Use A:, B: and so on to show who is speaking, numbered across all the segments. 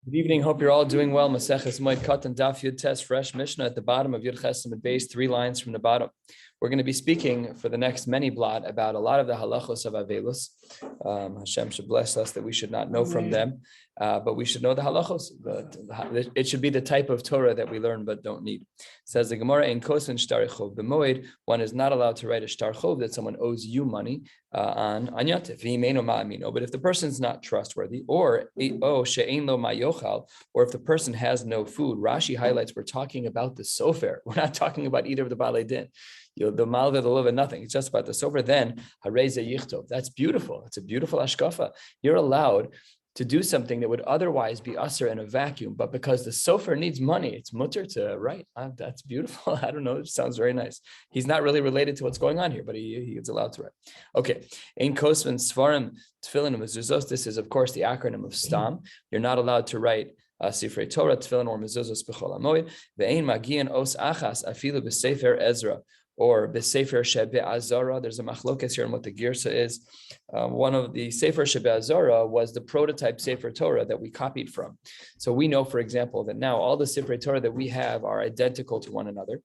A: Good evening. Hope you're all doing well. Maseches Moed Kattan Daf Yud Tes fresh Mishnah at the bottom of Yud Ches Amud Beis, 3 lines from the bottom. We're going to be speaking for the next many blot about a lot of the halachos of Avelus. Hashem should bless us that we should not know from them, but we should know the halachos. It should be the type of Torah that we learn but don't need. It says the Gemara in Kosin Shtar Chov. The Moed, one is not allowed to write a Shtar Chov that someone owes you money on Yatif. But if the person's not trustworthy, or if the person has no food, Rashi highlights we're talking about the sofer. We're not talking about either of the Balei Din. The malva, the love, and nothing. It's just about the sofer. Then hareze yichtov. That's beautiful. It's a beautiful ashkafa. You're allowed to do something that would otherwise be usher in a vacuum, but because the sofer needs money, it's mutter to write. That's beautiful. I don't know. It sounds very nice. He's not really related to what's going on here, but he is allowed to write. Okay. Ein kosven svarim tefillin mezuzos. This is, of course, the acronym of stam. You're not allowed to write sifrei Torah, tefillin, or mezuzos b'chol hamoed. Ve'ein magian os achas afilu b'sefer Ezra. Or Besefer Shebe Azara. There's a machlokes here on what the girsa is. One of the Sefer Shebe Azara was the prototype Sefer Torah that we copied from. So we know, for example, that now all the Sefer Torah that we have are identical to one another.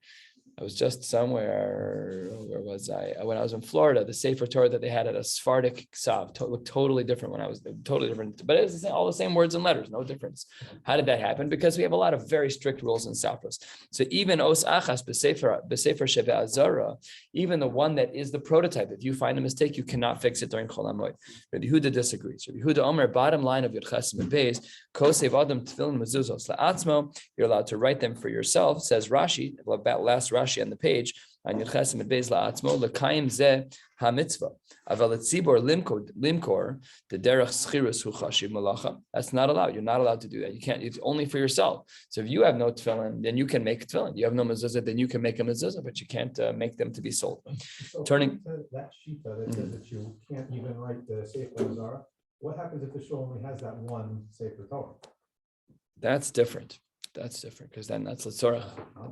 A: I was just somewhere, where was I? When I was in Florida, the Sefer Torah that they had at a Sephardic Ksav looked totally different when I was totally different, but it's all the same words and letters, no difference. How did that happen? Because we have a lot of very strict rules in Safras. So even Os Achas B'Sefer Sheve Azara, even the one that is the prototype, if you find a mistake, you cannot fix it during Chol HaMoed. Rabbi Yehuda disagrees. Rabbi Yehuda Omer, bottom line of Yud Ches Amud Beis, Kosev Adam Tefillin Mezuzos La'atzmo, you're allowed to write them for yourself, says Rashi, about last Rashi on the page, on Yud Ches Amud Beis La'atzmo, L'kayim Zeh HaMitzvah. Aval Tzibor Limkor, the Derech Schirus Hu Chashiv Malacha. That's not allowed. You're not allowed to do that. You can't, it's only for yourself. So if you have no tefillin, then you can make tefillin. You have no mezuzah, then you can make a mezuzah, but you can't make them to be sold.
B: So
A: Turning
B: that sheet that says that you can't even write the Sefer Zara, what happens if the shul only has that one Sefer Torah?
A: That's different. That's different because then that's L'tzorach.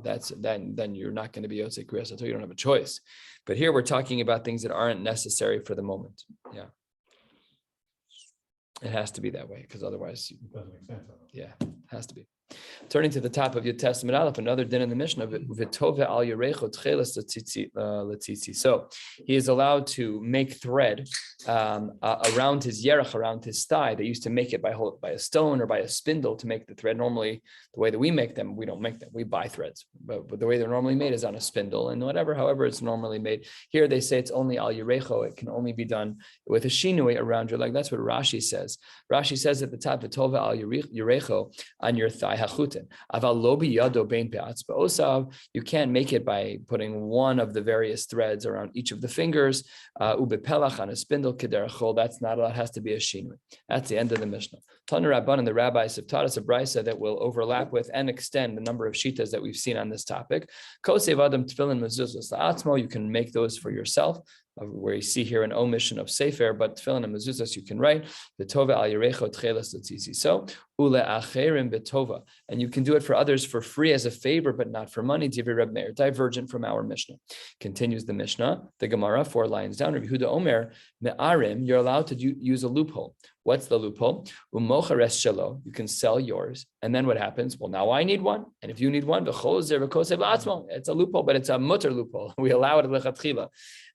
A: Then you're not going to be Yosei Kriyas. You don't have a choice. But here we're talking about things that aren't necessary for the moment. Yeah. It has to be that way because otherwise
B: it doesn't make sense.
A: Yeah, it has to be. Turning to the top of your Testament Aleph, another din in the Mishnah, V'tove al Yerecho Tchelas L'tzitzi. So he is allowed to make thread around his yerech, around his thigh. They used to make it by a stone or by a spindle to make the thread. Normally, the way that we make them, we don't make them. We buy threads. But the way they're normally made is on a spindle and however it's normally made. Here they say it's only al Yerecho. It can only be done with a shinui around your leg. That's what Rashi says. Rashi says at the top, V'tove al Yerecho, on your thigh. You can't make it by putting one of the various threads around each of the fingers. On a spindle, that's not allowed. It has to be a shinui. That's the end of the Mishnah. Tana Rabban and the rabbis have taught us a brisa that will overlap with and extend the number of shitas that we've seen on this topic. Kosev Adam Tefillin Mezuzos La'atzmo, you can make those for yourself. Where you see here an omission of sefer, but tefillin and mezuzos you can write the tova al yerecho tchelas l'tzitzi. So ule acherim betova, and you can do it for others for free as a favor, but not for money. Divrei Reb Meir, divergent from our Mishnah. Continues the Mishnah, the Gemara, 4 lines down. Rabbi Yehuda Omer me'arim, you're allowed to use a loophole. What's the loophole? Umochares shelo, you can sell yours, and then what happens? Well, now I need one, and if you need one, it's a loophole, but it's a mutter loophole. We allow it lechatchila.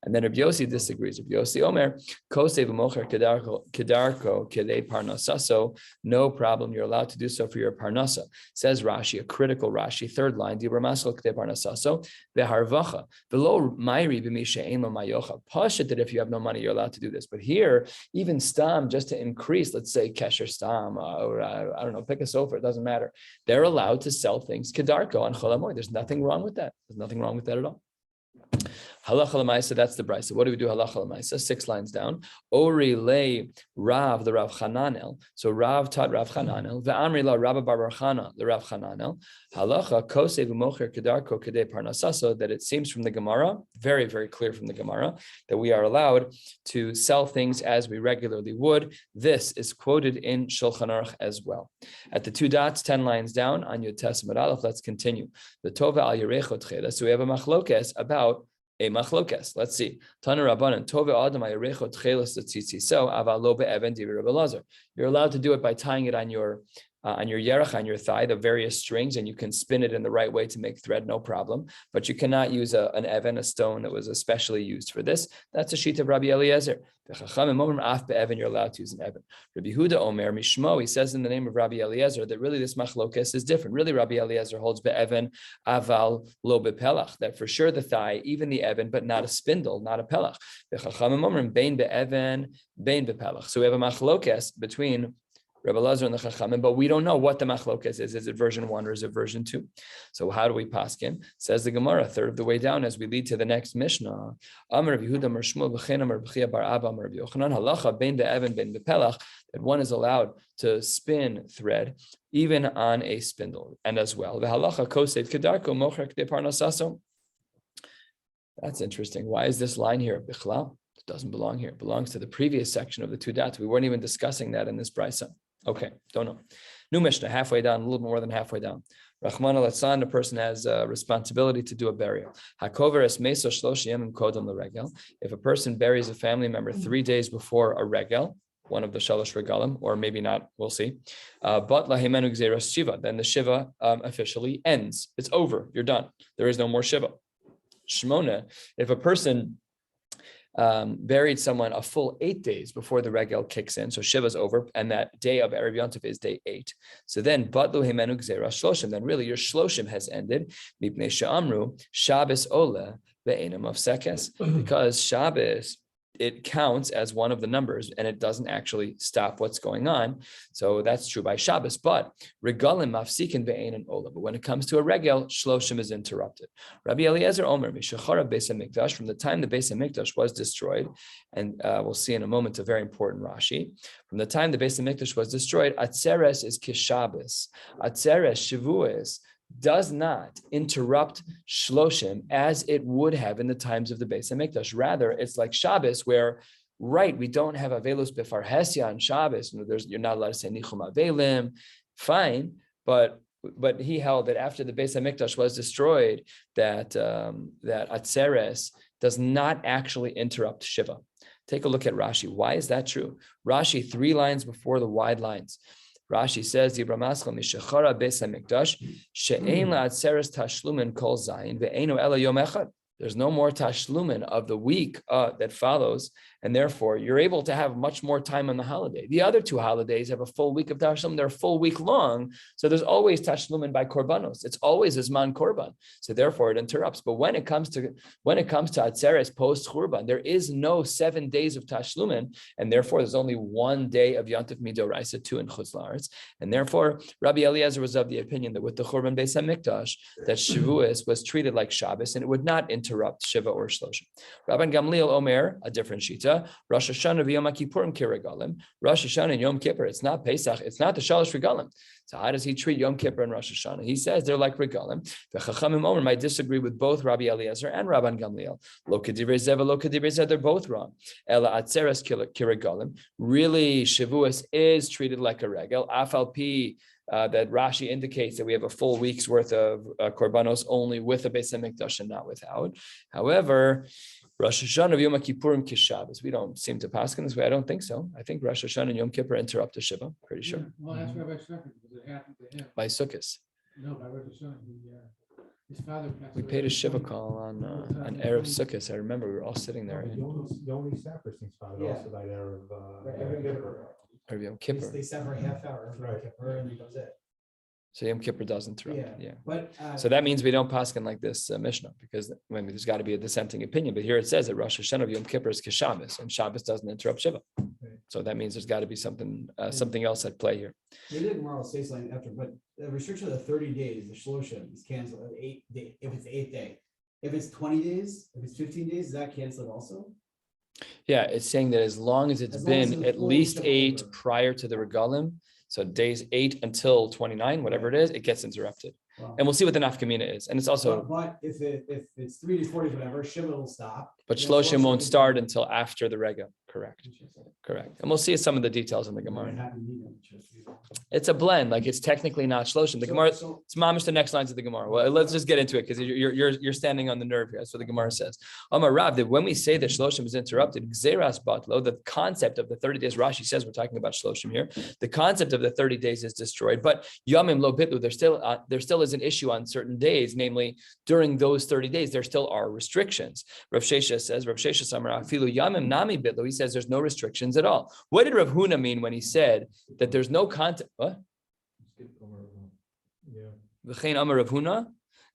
A: And then Rabbi Yossi disagrees. Rabbi Yossi Omer, kosev umocher kedarko kedei parnasaso. No problem, you're allowed to do so for your parnasa. Says Rashi, a critical Rashi, 3rd line, dibra masol kedei parnasaso veharvacha below mairi b'misha ein lo mayocha. Pashat that if you have no money, you're allowed to do this. But here, even stam, just to increase, let's say kesher stam, or I don't know, pick a sofer, it doesn't matter. They're allowed to sell things kedarko on Chol HaMoed. There's nothing wrong with that. There's nothing wrong with that at all. Halacha l'maisa, that's the brisa. What do we do? Halacha l'maisa, 6 lines down. Ori le Rav, the Rav Chananel. So Rav taught Rav Chananel. Ve'amri la Rabba bar Chana, the Rav Chananel. Halacha kosev u'mocher kedarko kedei parnasaso, that it seems from the Gemara, very, very clear from the Gemara, that we are allowed to sell things as we regularly would. This is quoted in Shulchan Aruch as well. At the 2 dots, 10 lines down on Yud Tes Amud Aleph, let's continue. The Tova al Yerecho Tchelas. So we have a machlokes about a machlokes. Let's see. Tana Rabbanan Tove Adam Ayerecho Tchelas L'Tzitzi. So Aval Lo Be'even Divrei Rabbi Elazar. You're allowed to do it by tying it on your on your yerach, on your thigh, the various strings, and you can spin it in the right way to make thread, no problem. But you cannot use an even, a stone that was especially used for this. That's a sheet of Rabbi Eliezer. The Chachamim omrim af be'even, you're allowed to use an even. Rabbi Huda Omer Mishmo, he says in the name of Rabbi Eliezer that really this machlokes is different. Really, Rabbi Eliezer holds be'even aval lo be'pelach, that for sure the thigh, even the even, but not a spindle, not a pelach. The Chachamim omrim bein be'even, bein be'pelach. So we have a machlokes between Rabbi Eliezer and the Chachamim, but we don't know what the machlokes is. Is it version 1 or is it version 2? So how do we paskin? Says the Gemara, a third of the way down as we lead to the next Mishnah. Amar Yehuda Amar Shmuel B'chein Amar B'chia Bar Abba Amar Yochanan Halacha bein be'even bein be'pelach, that one is allowed to spin thread even on a spindle, and as well the halacha kosev kedarko mochrek de parnasaso. That's interesting. Why is this line here bichlal? It doesn't belong here. It belongs to the previous section of the two dots. We weren't even discussing that in this brisa. Okay, don't know. New Mishnah, halfway down, a little more than halfway down. Rahman al-Atsan, the person has a responsibility to do a burial. Hakoveres meso shlosh yemim kodem l'regel. If a person buries a family member 3 days before a regel, one of the shalosh regalim, or maybe not, we'll see. But lahimenu gzeras shiva, then the shiva officially ends. It's over. You're done. There is no more shiva. Shmona, if a person buried someone a full 8 days before the regel kicks in, so Shiva's over, and that day of Erev Yontif is day 8. So then, Batlu Himenu Gzera Shloshim, then really your Shloshim has ended. Mipnei Sha'amru, Shabbos Ola, Ve'enam of Sekes, because Shabbos, it counts as one of the numbers and it doesn't actually stop what's going on. So that's true by Shabbos, but regalim mafsikin ve'ein ola. But when it comes to a regel, shloshim is interrupted. Rabbi Eliezer Omer mishachara beis hamikdash, from the time the beis hamikdash was destroyed, and we'll see in a moment a very important Rashi. From the time the beis hamikdash was destroyed, atzeres is kishabbos. Atzeres shavuos does not interrupt shloshim as it would have in the times of the Beis Hamikdash. Rather, it's like Shabbos, where, right, we don't have avelus befarhesia on Shabbos. You're not allowed to say nichum avelim. Fine, but he held that after the Beis Hamikdash was destroyed, that that atzeres does not actually interrupt Shiva. Take a look at Rashi. Why is that true? Rashi, 3 lines before the wide lines. Rashi says, "Dibra maschal mishachara beis hamikdash she'ein la'atzeres tashlumin kol zayin ve'eino ela yom echad." There's no more tashlumin of the week that follows, and therefore you're able to have much more time on the holiday. The other 2 holidays have a full week of tashlumin; they're a full week long, so there's always tashlumin by korbanos. It's always zman korban, so therefore it interrupts. But when it comes to atzeres post churban, there is no 7 days of tashlumin, and therefore there's only 1 day of yontif midoraisa, 2 in chutz la'aretz, and therefore Rabbi Eliezer was of the opinion that with the churban beis hamikdash, that Shavuos was treated like Shabbos, and it would not interrupt Shiva or Shloshim. Rabban Gamliel Omer, a different shita, Rosh Hashanah v'Yom Kippurim kiregalim. Rosh Hashanah and Yom Kippur, it's not Pesach, it's not the Shalosh Regalim. So how does he treat Yom Kippur and Rosh Hashanah? He says they're like regalim. The Chachamim Omer might disagree with both Rabbi Eliezer and Rabban Gamliel. Lo kedivrei zeh, lo kedivrei zeh, they're both wrong. Ela atzeres kiregalim. Really, Shavuos is treated like a regel. Afal pi. That Rashi indicates that we have a full week's worth of korbanos only with a Beis Hamikdash and not without. However, Rosh Hashanah Yom Kippurim kishabbos. We don't seem to pass in this way. I don't think so. I think Rosh Hashanah and Yom Kippur interrupt the Shiva. Pretty sure.
C: Yeah. Well, that's Rabbi Shlomo because it happened to him.
A: By Sukkot.
C: No, by Rabbi Shlomo. His father passed
A: We
C: away.
A: paid a Shiva call on Erev Sukkot. I remember we were all sitting there.
B: The only sacristance father also died there of
A: Yom Kippur.
D: They sat for a half hour,
B: Right.
D: Kippur, and that was it.
A: So Yom Kippur does interrupt. Yeah.
D: But
A: So that means we don't paskin like this Mishnah, because there's got to be a dissenting opinion. But here it says that Rosh Hashanah of Yom Kippur is Shabbos, and Shabbos doesn't interrupt Shiva. So that means there's got to be something else at play here.
D: maybe the Gemara will say something after, but the restriction of the 30 days, the shloshim is canceled at 8 days, if it's the 8th day. If it's 20 days, if it's 15 days, is that canceled also?
A: Yeah, it's saying that as long as it's
D: As long as
A: been
D: it's
A: at
D: full
A: least
D: Shiva
A: 8
D: over.
A: prior to the regalim, so days 8 until 29, whatever it is, it gets interrupted.
D: Wow.
A: And we'll see what the nafkamina is. And it's also,
D: But if it's 3 to 40, whatever, Shiva will stop.
A: but
D: and then
A: Shloshim won't
D: can
A: start
D: go.
A: until after the rega. Correct. And we'll see some of the details in the Gemara. It's a blend, like it's technically not shloshim. The Gemara, it's mamish the next lines of the Gemara. Well, let's just get into it because you're standing on the nerve here. That's what the Gemara says. Amar Rav, that when we say that shloshim is interrupted, gzeras batlo, the concept of the 30 days, Rashi says we're talking about shloshim here. The concept of the 30 days is destroyed, but yamim lo bitlu, there still is an issue on certain days, namely during those 30 days, there still are restrictions. Rav Shesha says, Rav Shesha Samar afilu yamim nami bitlu. He says there's no restrictions at all. What did Rav Huna mean when he said that there's no concept? What? V'chein amar Rav Huna.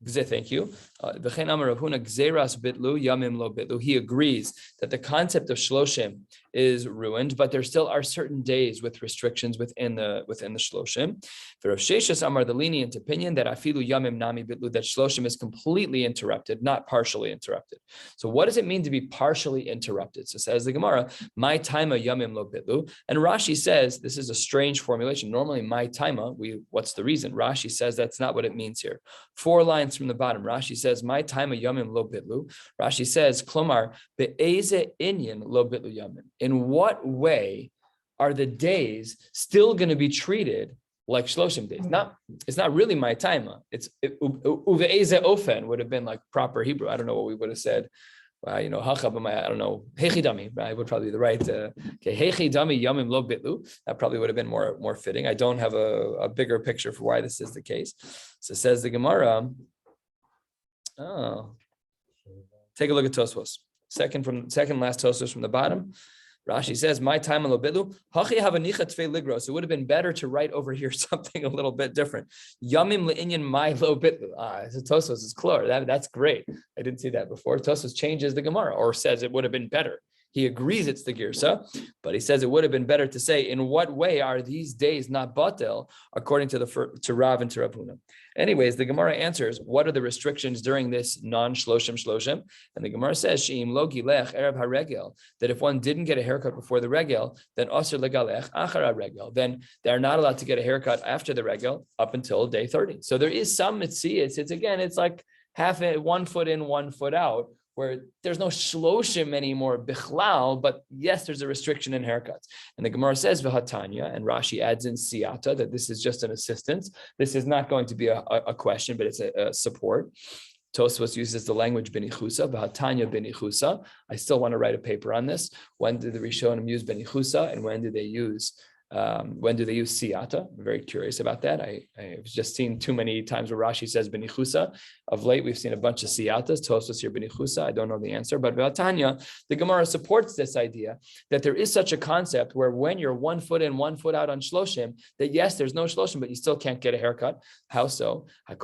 A: Thank you. V'chein amar Rav Huna gzeras bitlu yamim lo bitlu. He agrees that the concept of shloshim is ruined, but there still are certain days with restrictions within the shloshim. For Rav Sheshes Amar, the lenient opinion that afilu yamim nami bitlu, that shloshim is completely interrupted, not partially interrupted. So what does it mean to be partially interrupted? So says the Gemara, my taima yamim lo bitlu, and Rashi says this is a strange formulation. Normally, my taima, what's the reason? Rashi says that's not what it means here. 4 lines from the bottom, Rashi says my taima yamim lo bitlu. Rashi says klomar be'eze inyan lo bitlu yamim. In what way are the days still going to be treated like shloshim days? It's not really my taima. It's uve'eze ofen would have been like proper Hebrew. I don't know what we would have said. I don't know. Hechidami, I would probably be the right. Hechidami yamim lo bitlu. That probably would have been more fitting. I don't have a bigger picture for why this is the case. So says the Gemara. Oh, take a look at Tosfos. Second last Tosfos from the bottom. Rashi says, my time lo bitlu, hachi havanicha tfei ligros. It would have been better to write over here something a little bit different. Yamim le'inyan my lo bitlu. So Tosfos is clear. That's great. I didn't see that before. Tosfos changes the Gemara or says it would have been better. He agrees it's the girsa, but he says it would have been better to say, in what way are these days not batel, according to Rav and to Rav Huna. Anyways, the Gemara answers, what are the restrictions during this non-shloshim? And the Gemara says, she'im lo gilech erev haregel, that if one didn't get a haircut before the regel, then asur legalech achar haregel, then they're not allowed to get a haircut after the regel up until day 30. So there is some mitzias. It's like half 1 foot in, 1 foot out, where there's no shloshim anymore, bichlal, but yes, there's a restriction in haircuts. And the Gemara says, v'hatanya, and Rashi adds in siyata, that this is just an assistance. This is not going to be a question, but it's a support. Tosfos uses the language benichusa, v'hatanya benichusa. I still want to write a paper on this. When did the Rishonim use benichusa, and when do they use siyata? I'm very curious about that. I've just seen too many times where Rashi says benichusa. Of late, we've seen a bunch of siyatas. Tosfos here benichusa. I don't know the answer, but Tanya, the Gemara supports this idea that there is such a concept where when you're 1 foot in, 1 foot out on shloshim, that yes, there's no shloshim, but you still can't get a haircut. How so? If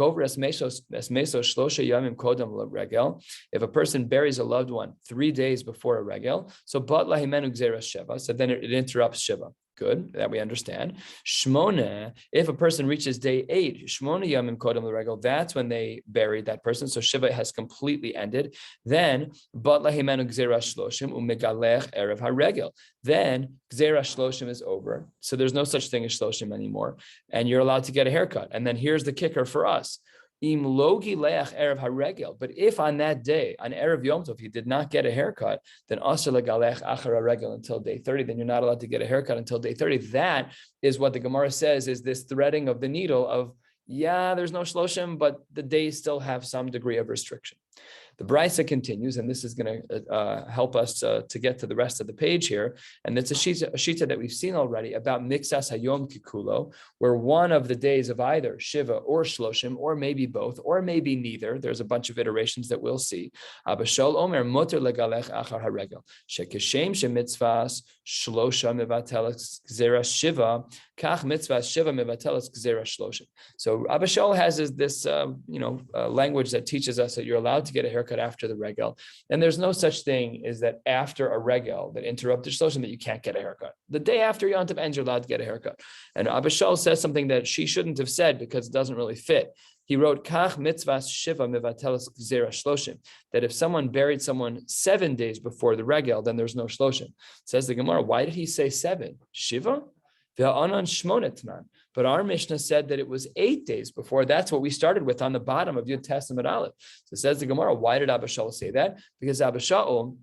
A: a person buries a loved one 3 days before a regel, so then it interrupts shiva. Good, that we understand. Shmona, if a person reaches day 8, Shmona yamim kodem l'regel, that's when they buried that person. So Shiva has completely ended. Then, but lahimenu gzera shloshim umegalech erev haregel. Then gzera shloshim is over. So there's no such thing as shloshim anymore, and you're allowed to get a haircut. And then here's the kicker for us. Im logi leach erev haregel. But if on that day, on erev Yom Tov, he did not get a haircut, then asur legalech achar haregel until day 30. Then you're not allowed to get a haircut until day 30. That is what the Gemara says is this threading of the needle of, yeah, there's no shloshim, but the days still have some degree of restriction. The Brisa continues, and this is going to help us to get to the rest of the page here. And it's a shita that we've seen already about mixas hayom kikulo, where one of the days of either Shiva or Shloshim, or maybe both, or maybe neither. There's a bunch of iterations that we'll see. Abashol omer muter legalech achar haregel shekeshem shemitzvas shlosha mevateles gzera Shiva kach mitzvas Shiva mevateles gzera Shloshim. So Abashol has this language that teaches us that you're allowed to get a haircut after the regel, and there's no such thing as that after a regel that interrupted shloshim that you can't get a haircut. The day after Yom Tov ends, you're allowed to get a haircut. And Abishal says something that she shouldn't have said because it doesn't really fit. He wrote kach mitzvas shiva mevateles gzera shloshim, that if someone buried someone 7 days before the regel, then there's no shloshim. Says the Gemara, why did he say 7? Shiva? Ve'anan shmonetman. But our Mishnah said that it was 8 days before. That's what we started with on the bottom of Yud Testament Aleph. So it says the Gemara, why did Abba Shaul say that? Because Abba Shaul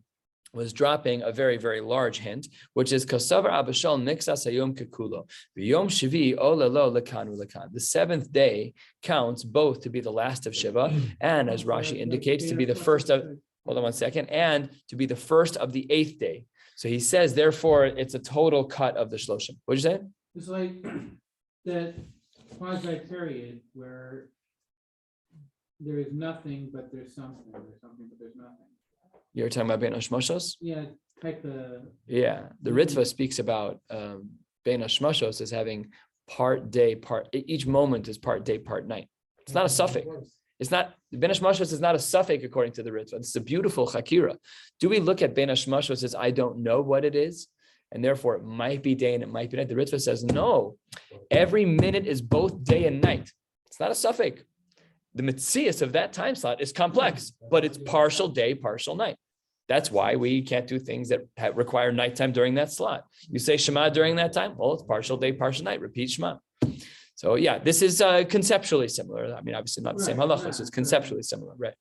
A: was dropping a very, very large hint, which is Kosavar Abashal Mixas Hayom Kekulo. V'yom Shvi Olelo Lekanu Lekan. The seventh day counts both to be the last of Shiva, and as Rashi indicates, to be the first of, hold on one second, and to be the first of the eighth day. So he says, therefore, it's a total cut of the Shloshim. What'd you say?
C: It's like that quasi period where there is nothing, but there's something, or something, but there's nothing.
A: You're talking about Bein Hashmashos?
C: Yeah, like the.
A: Yeah, the Ritva speaks about Bein Hashmashos as having part day, each moment is part day, part night. It's not a suffix. It's not, Bein Hashmashos is not a suffix according to the Ritva. It's a beautiful chakira. Do we look at Bein Hashmashos as I don't know what it is, and therefore it might be day and it might be night? The Ritva says, no, every minute is both day and night. It's not a suffix. The Metzias of that time slot is complex, but it's partial day, partial night. That's why we can't do things that require nighttime during that slot. You say Shema during that time, well, it's partial day, partial night, repeat Shema. So yeah, this is conceptually similar. I mean, obviously not the same halachos, it's conceptually similar, right?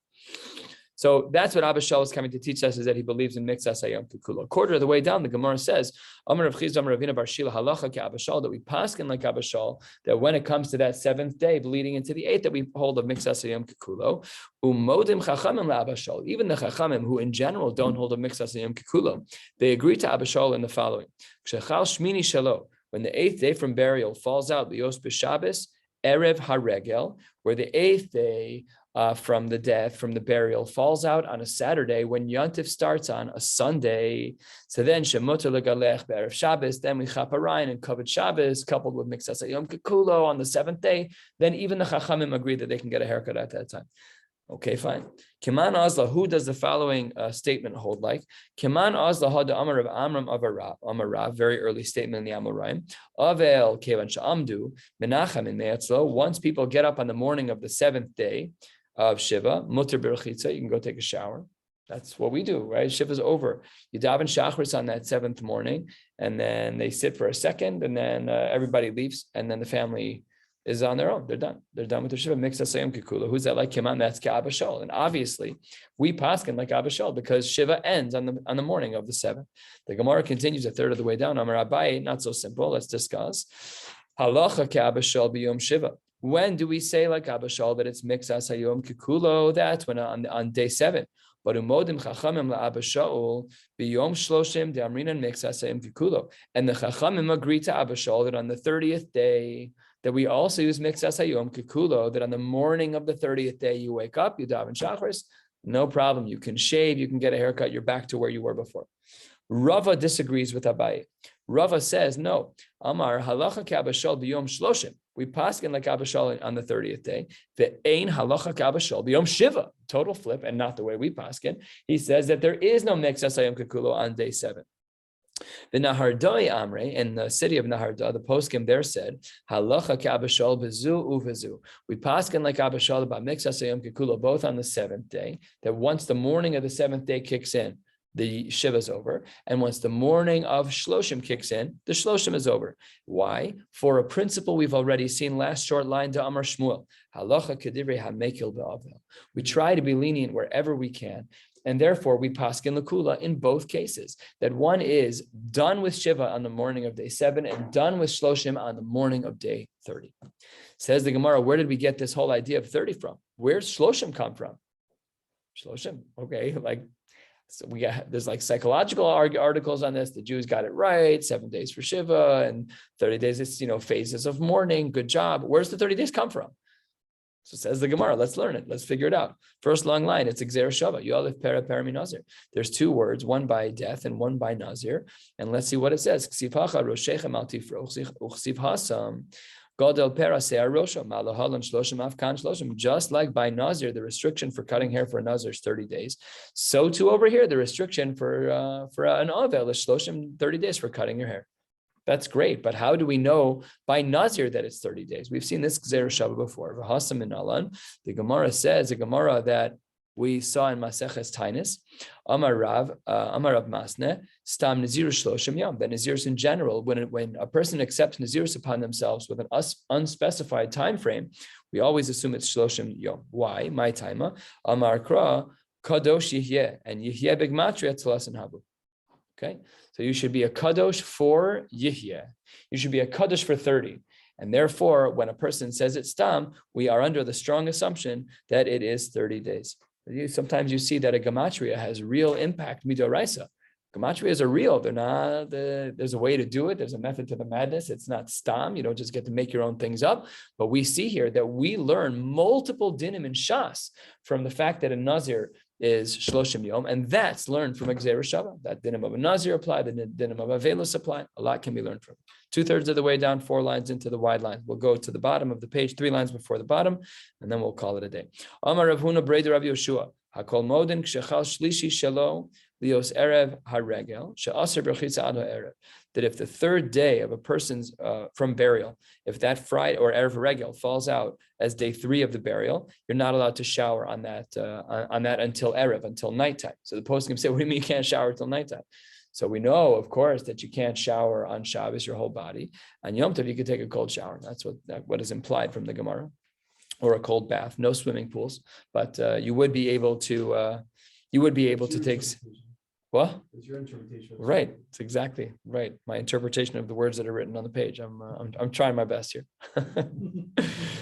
A: So that's what Abba Shaul is coming to teach us, is that he believes in Mixas Hayom Kekulo. A quarter of the way down, the Gemara says, Amar Rav Chizda Amar Ravina Bar Shila halacha ke Abba Shaul, that we paskin like Abba Shaul, that when it comes to that seventh day bleeding into the eighth, that we hold of Mixas Hayom Kekulo. Umodim chachamim la Abba Shaul. Even the chachamim, who in general don't hold of Mixas Hayom Kekulo, they agree to Abba Shaul in the following: Kshechal Shmini Shalo, when the eighth day from burial falls out, Lios b'Shabbos Erev Haregel, where the eighth day from the death, from the burial, falls out on a Saturday when Yontif starts on a Sunday. So then Shemuter legalech be'erev Shabbos, then we chaparayim and covered Shabbos, coupled with Mixas Hayom Kekulo on the seventh day. Then even the Chachamim agree that they can get a haircut at that time. Okay, fine. Kiman Azla, who does the following statement hold like? Kiman Azla had the Amar of Amram Amarav, very early statement in the Amoraim. Avel Kevan Sha'amdu, Menachem in Me'atzlo. Once people get up on the morning of the seventh day of Shiva, Mutter Berchitza, you can go take a shower. That's what we do, right? Shiva's over. You daven Shachris on that seventh morning, and then they sit for a second, and then everybody leaves, and then the family is on their own. They're done. They're done with their Shiva. Mixas Hayom Kekulo. Who's that like? Kiman, that's Abba Shaul. And obviously, we paskin like Abba Shaul because Shiva ends on the morning of the seventh. The Gemara continues a third of the way down. Amar Abaye, not so simple. Let's discuss. Halacha ke Abba Shaul b'yom Shiva. When do we say like Abba Shaul that it's Mixas Hayom Kekulo? That's when on day 7. But umodim chachamim la Abba Shaul b'yom shloshim de'amrinan Mixas Hayom Kekulo. And the chachamim agree to Abba Shaul that on the 30th day, that we also use Mixas Hayom Kekulo, that on the morning of the 30th day, you wake up, you daven Shachris, no problem. You can shave, you can get a haircut, you're back to where you were before. Rava disagrees with Abaye. Rava says, no, Amar halacha ke Abba Shaul b'yom shloshim. We paskin like Abba Shaul on the 30th day. Ve'ein halacha ke Abba Shaul b'yom shiva. Total flip, and not the way we paskin. He says that there is no Mixas Hayom Kekulo on day 7. The Nahardoi Amre, in the city of Naharda, the poskim there said, Halacha ke Abba Shaul b'zu u'v'zu. We paskin like Abba Shaul about Mixas Hayom Kekulo, both on the 7th day, that once the morning of the 7th day kicks in, the Shiva's over. And once the morning of Shloshim kicks in, the Shloshim is over. Why? For a principle we've already seen, last short line to Amar Shmuel. Halacha kedivrei hamekil be'avel. We try to be lenient wherever we can. And therefore, we paskin l'kula in both cases, that one is done with Shiva on the morning of day 7 and done with Shloshim on the morning of day 30. Says the Gemara, where did we get this whole idea of 30 from? Where's Shloshim come from? Shloshim, okay, so there's like psychological articles on this. The Jews got it right, 7 days for Shiva and 30 days, it's, phases of mourning, good job. Where's the 30 days come from? So says the Gemara, let's learn it. Let's figure it out. First long line, it's Xer Shava. Yalif Pera Parami Nazir. There's 2 words, one by death and one by Nazir. And let's see what it says. Ksiv Hacha Roshechem Al Tifra Uchsiv Hasam Gadol Pera Se'ar Rosha Malahalan Shloshim Afkan Shloshim. Just like by Nazir, the restriction for cutting hair for a Nazir is 30 days. So too over here, the restriction for an Avel is Shloshim 30 days for cutting your hair. That's great, but how do we know by Nazir that it's 30 days? We've seen this Gzer Shava before. V'hasam in Alan, the Gemara says, a Gemara that we saw in Maseches Tainis, Amar Rav Masne, Stam Nazir Shloshim Yom. That Nazirs in general, when a person accepts Nazirs upon themselves with an unspecified time frame, we always assume it's Shloshim Yom. Why? My taima. Amar Kra. kadosh yihyeh, and yihyeh b'gematria telasan habu. Okay, so you should be a kadosh for yihyeh. You should be a kadosh for 30. And therefore, when a person says it's stam, we are under the strong assumption that it is 30 days. Sometimes you see that a gematria has real impact midoraisa. Gematrias are real. They're not, there's a way to do it. There's a method to the madness. It's not stam. You don't just get to make your own things up. But we see here that we learn multiple dinim in Shas from the fact that a Nazir is Shloshim Yom, and that's learned from a Gzeira Shava. That dinim of a Nazir apply, the dinim of a Velus apply. A lot can be learned from. 2/3 of the way down, 4 lines into the wide line. We'll go to the bottom of the page, 3 lines before the bottom, and then we'll call it a day. Amar Rav Huna Breder Rav Yoshua, Hakol Modin Kshechal Shlishi Shelo Lios Erev Haregel She'aser B'chitza Ad Ha'erev. That if the 3rd day of a person's from burial, if that Friday or Erev Regel falls out as day 3 of the burial, you're not allowed to shower on that until Erev, until nighttime. So the poskim say, what do you mean you can't shower until nighttime? So we know, of course, that you can't shower on Shabbos, your whole body. On Yom Tov, you can take a cold shower. That's what is implied from the Gemara, or a cold bath. No swimming pools, but you would be able to take. What?
D: It's your interpretation.
A: Right. It's exactly right. My interpretation of the words that are written on the page. I'm trying my best here.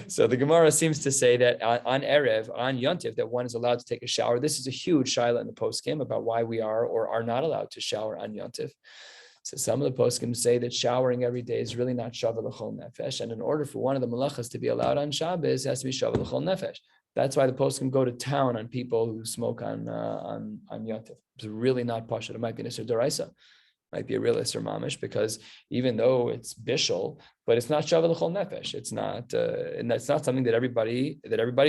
A: So the Gemara seems to say that on Erev, on Yontif, that one is allowed to take a shower. This is a huge shaila in the poskim about why we are or are not allowed to shower on Yontif. So some of the poskim say that showering every day is really not shava l'chol nefesh, and in order for one of the malachas to be allowed on Shabbos, it has to be shava l'chol nefesh. That's why the poskim go to town on people who smoke on Yontif. It's really not pasha. It might be Nisr Doraisa, might be a real Isser Mamish, because even though it's bishul, but it's not Shava L'chol Nefesh. It's not, and that's not something that everybody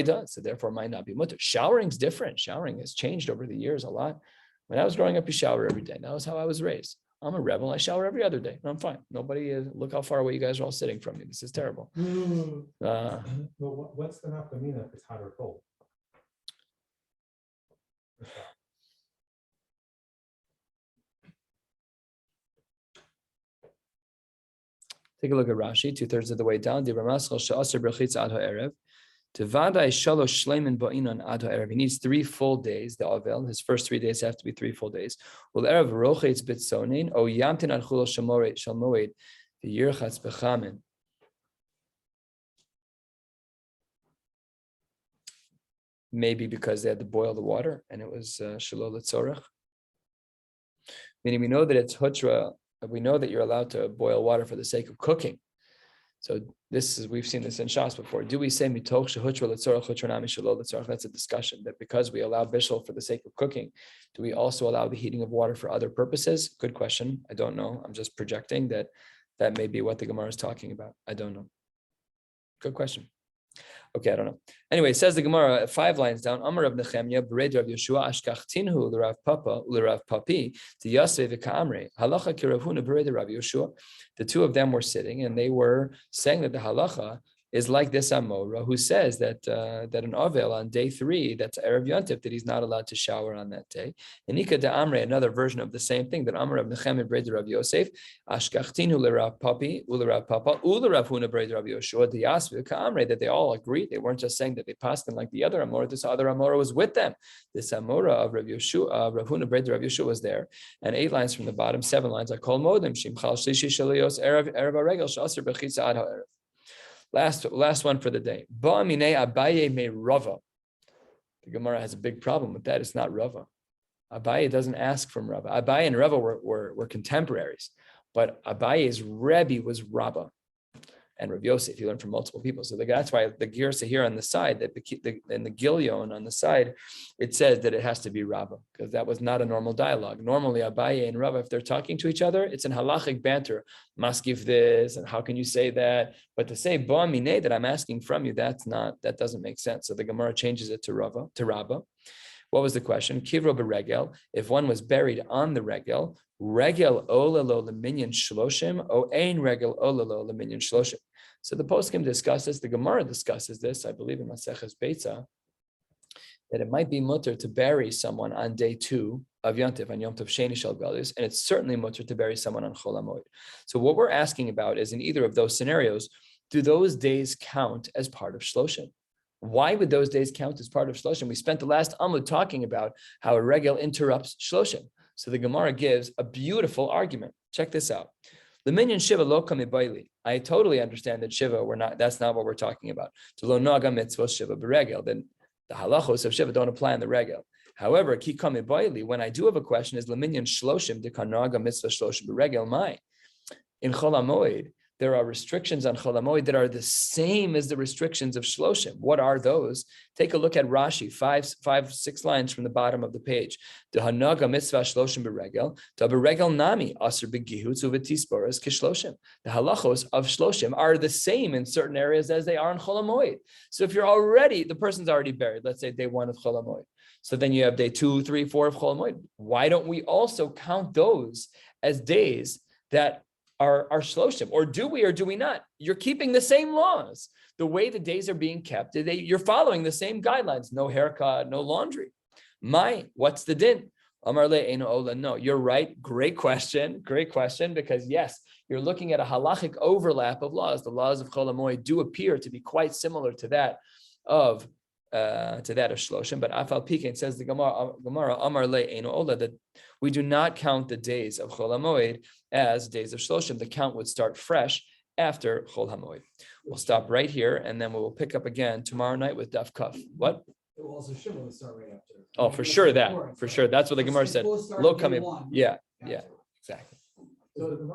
A: does. So therefore, it might not be mutter. Showering's different. Showering has changed over the years a lot. When I was growing up, you shower every day. That was how I was raised. I'm a rebel. I shower every other day. I'm fine. Nobody is. Look how far away you guys are all sitting from me. This is terrible.
B: Well, what's the nafkamina if it's hot or cold?
A: Take a look at Rashi, 2/3 of the way down. He needs 3 full days. The Avel, his first 3 days have to be 3 full days. Maybe because they had to boil the water and it was shelo l'tzorech. Meaning we know that it's hutra. We know that you're allowed to boil water for the sake of cooking. So we've seen this in Shas before. Do we say mitoch shehutra l'tzorech hutra nami shelo l'tzorech? That's a discussion, that because we allow bishul for the sake of cooking, do we also allow the heating of water for other purposes? Good question. I don't know. I'm just projecting that may be what the Gemara is talking about. I don't know. Good question. Okay, I don't know. Anyway, says the Gemara 5 lines down. Amar Rav Nechemya, Bered Rav Yeshua, Ashkachtinhu l'Rav Papa l'Rav Papi, the Yasve v'Ka'amre, Halacha ki Rav Huna Bered Rav Yeshua. The 2 of them were sitting, and they were saying that the halacha is like this Amora, who says that an Avel on day 3, that's Erev Yontif, that he's not allowed to shower on that day. And Ika de Amre, another version of the same thing, that Amar Rav Nechemya Bered Rav Yosef, Ashkachtinu l'Rav Papi, u'l'Rav Papa, u'l'Rav Huna Bered Rav Yoshua, the Yasve Ka'amre, that they all agreed. They weren't just saying that they passed them like the other Amora. This other Amora was with them. This Amora of Rav Yoshua, Rav Huna Bered Rav Yoshua was there. And 8 lines from the bottom, 7 lines, I call Modim, Shimchal Shlishi Shalios, Erev Regel, Shasir Bechitza Ad Ha'erev. Last one for the day. Ba'amine Abaye me Rava. The Gemara has a big problem with that. It's not Rava. Abaye doesn't ask from Rava. Abaye and Rava were contemporaries, but Abaye's Rebbe was Rabba. And Rav Yosef, he learned from multiple people. So that's why the Girsa here on the side, that in the Gilyon on the side, it says that it has to be Rabbah, because that was not a normal dialogue. Normally, Abaye and Rava, if they're talking to each other, it's an halachic banter. Must give this, and how can you say that? But to say Ba Mineh, that I'm asking from you, that doesn't make sense. So the Gemara changes it to Rabbah. What was the question? Kivro beregel. If one was buried on the regel, regel olalo leminyan shloshim, o ein regel olalo leminyan shloshim. So the poskim discusses, the Gemara discusses this, I believe in Maseches Beitza, that it might be mutter to bury someone on day 2 of Yontif, on Yom Tov Sheni Shel Galus, and it's certainly mutter to bury someone on Chol HaMoed. So what we're asking about is, in either of those scenarios, do those days count as part of Shloshim? Why would those days count as part of Shloshim? We spent the last Amud talking about how a regel interrupts Shloshim. So the Gemara gives a beautiful argument. Check this out. The minyan Shiva lo kamibayli. I totally understand that Shiva, that's not what we're talking about. To lo naga mitzvah Shiva beregel. Then the halachos of Shiva don't apply in the regel. However, ki kamibayli, when I do have a question, is leminyan shloshim de kanaga mitzvah shloshim beregel mai. In Chol HaMoed, there are restrictions on Chol HaMoed that are the same as the restrictions of Shloshim. What are those? Take a look at Rashi, 6 lines from the bottom of the page. The Hanaga mitzvah Shloshim beregel, the beregel nami aser begihutz uvetisboras kishloshim. The halachos of Shloshim are the same in certain areas as they are in Chol HaMoed. So if the person's already buried, let's say day 1 of Chol HaMoed. So then you have day 2, 3, 4 of Chol HaMoed. Why don't we also count those as days that are Shloshim? Or do we or do we not? You're keeping the same laws. The way the days are being kept, you're following the same guidelines. No haircut, no laundry. What's the din? Amar le eino ola. No, you're right. Great question, because yes, you're looking at a halachic overlap of laws. The laws of Chol HaMoed do appear to be quite similar to that of Shloshim, but Afal Pikein, says the Gemara Amar le eino ola, that we do not count the days of Chol HaMoed as days of Shloshim. The count would start fresh after Chol HaMoed. We'll stop right here, and then we will pick up again tomorrow night with Daf Kaf. What?
D: It will also Shiva would start right after.
A: Oh, for sure that. That's what the Gemara said. Lo kamim. Yeah, exactly.
B: So the Gemara